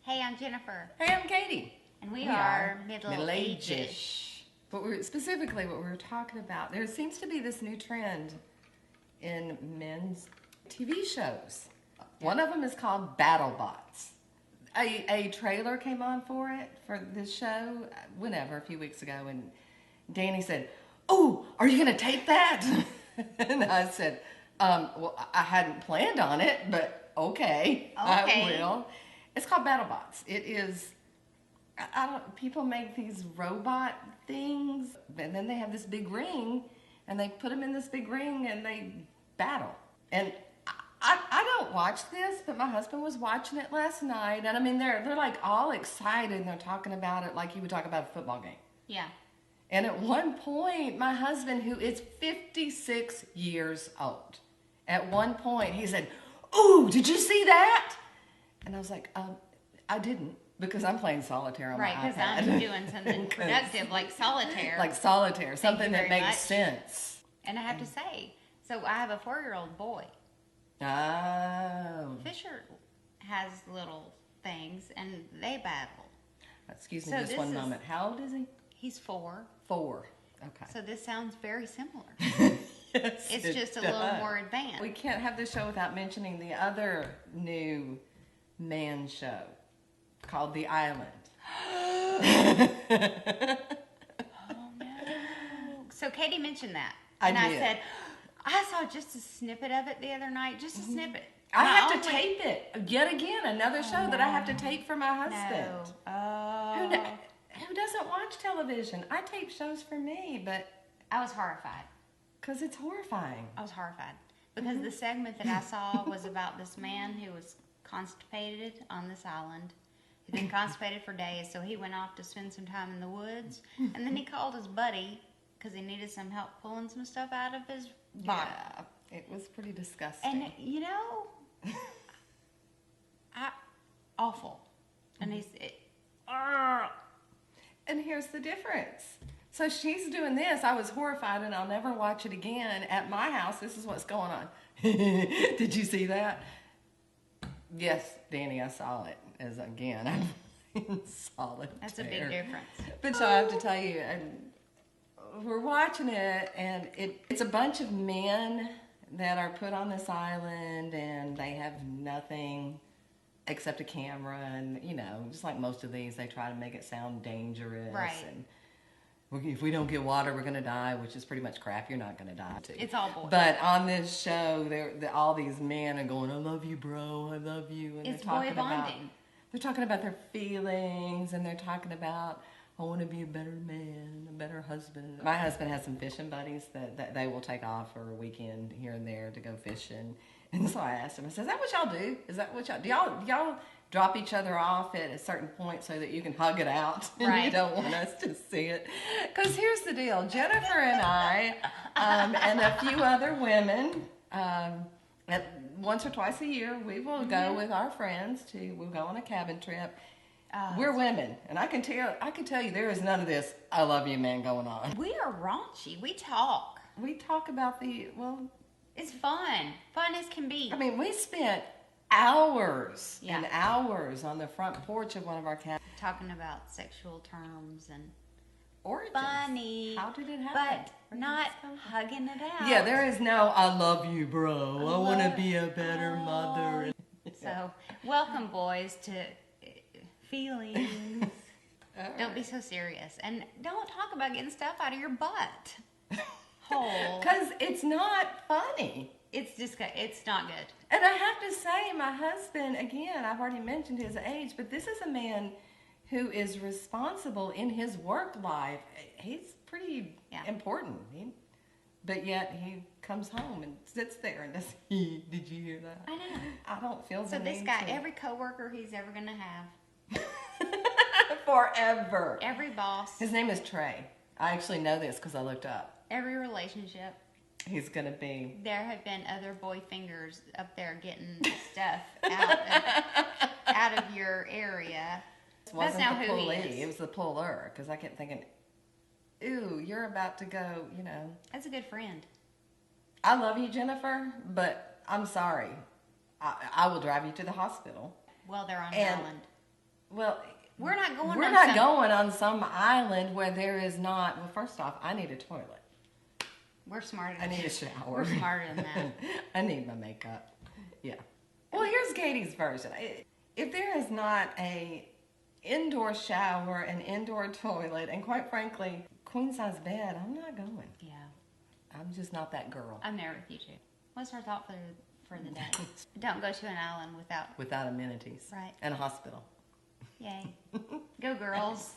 Hey, I'm Jennifer. Hey, I'm Katie. And we are middle-aged. Middle-aged-ish. What we're talking about, there seems to be this new trend in men's TV shows. One of them is called BattleBots. A trailer came on for this show, a few weeks ago, and Danny said, "Oh, are you going to tape that?" And I said, well, I hadn't planned on it, but okay. I will. It's called BattleBots. It is, people make these robot things, and then they have this big ring, and they put them in this big ring, and they battle. And I don't watch this, but my husband was watching it last night, and I mean, they're like all excited, and they're talking about it like you would talk about a football game. Yeah. And at one point, my husband, who is 56 years old, at one point he said, "Ooh, did you see that?" And I was like, I didn't, because I'm playing solitaire on my iPad. Right, because I'm doing something productive like solitaire. Like solitaire, something that makes sense. And I have to say, so I have a 4-year-old boy. Oh. Fisher has little things, and they battle. Excuse me just one moment. How old is he? He's 4. 4. Okay. So this sounds very similar. Yes, it's just a little more advanced. We can't have this show without mentioning the other new man show called The Island. Oh no. So Katie mentioned that. I said, I saw just a snippet of it the other night, just a snippet. I have to tape it. Yet again, another show that I have to tape for my husband. No. Oh. Who doesn't watch television? I tape shows for me, but... I was horrified. Because it's horrifying. I was horrified. Because the segment that I saw was about this man who was constipated on this island. He'd been constipated for days, so he went off to spend some time in the woods. And then he called his buddy because he needed some help pulling some stuff out of his body. Yeah, it was pretty disgusting. And, you know, awful. And he's... And here's the difference. So she's doing this. I was horrified, and I'll never watch it again. At my house, this is what's going on. Did you see that? Yes, Danny, I saw it. As again, I'm in solitaire. That's a big difference. But so I have to tell you, we're watching it, and it's a bunch of men that are put on this island, and they have nothing except a camera, and just like most of these, they try to make it sound dangerous. Right. And if we don't get water, we're going to die, which is pretty much crap. You're not going to die, too. It's all boys. But on this show, all these men are going, "I love you, bro. I love you." And it's boy bonding. They're talking about their feelings, and they're talking about, "I want to be a better man, a better husband." My husband has some fishing buddies that they will take off for a weekend here and there to go fishing. And so I asked him, I said, "Is that what y'all do? Is that what y'all do? Y'all drop each other off at a certain point so that you can hug it out?" Right. You don't want us to see it. Because here's the deal. Jennifer and I and a few other women, once or twice a year, we will go with our friends we'll go on a cabin trip. We're women, and I can tell you there is none of this "I love you, man" going on. We are raunchy. We talk. We talk about It's fun. Fun as can be. I mean, we spent hours Yeah. and hours on the front porch of one of our cabins. Talking about sexual terms and Origins. funny. How did it happen? But not hugging it out. Yeah, there is no "I love you, bro. I want to be a better mother." So, welcome, boys, to feelings. Don't be so serious. And don't talk about getting stuff out of your butt. Hole. Because it's not funny. It's just, it's not good. And I have to say, my husband, again, I've already mentioned his age, but this is a man who is responsible in his work life. He's pretty important. But yet he comes home and sits there and says, "Did you hear that?" I know. I don't feel So this guy, every coworker he's ever going to have. Forever. Every boss. His name is Trey. I actually know this because I looked up. Every relationship. He's going to be... There have been other boy fingers up there getting stuff out of your area. That's now who he is. It was the puller, because I kept thinking, "Ooh, you're about to go, That's a good friend. I love you, Jennifer, but I'm sorry. I will drive you to the hospital." Well, they're on an island. Well, We're not going. we're on not some- going on some island where there is not. Well, first off, I need a toilet. We're smarter. I Than need a that. shower. We're smarter than that. I need my makeup. Yeah. Well, here's Katie's version. If there is not a indoor shower, an indoor toilet, and quite frankly, queen size bed, I'm not going. Yeah, I'm just not that girl. I'm there with you too. What's our thought for the day? Don't go to an island without. Without amenities. Right. And a hospital. Yay! Go girls.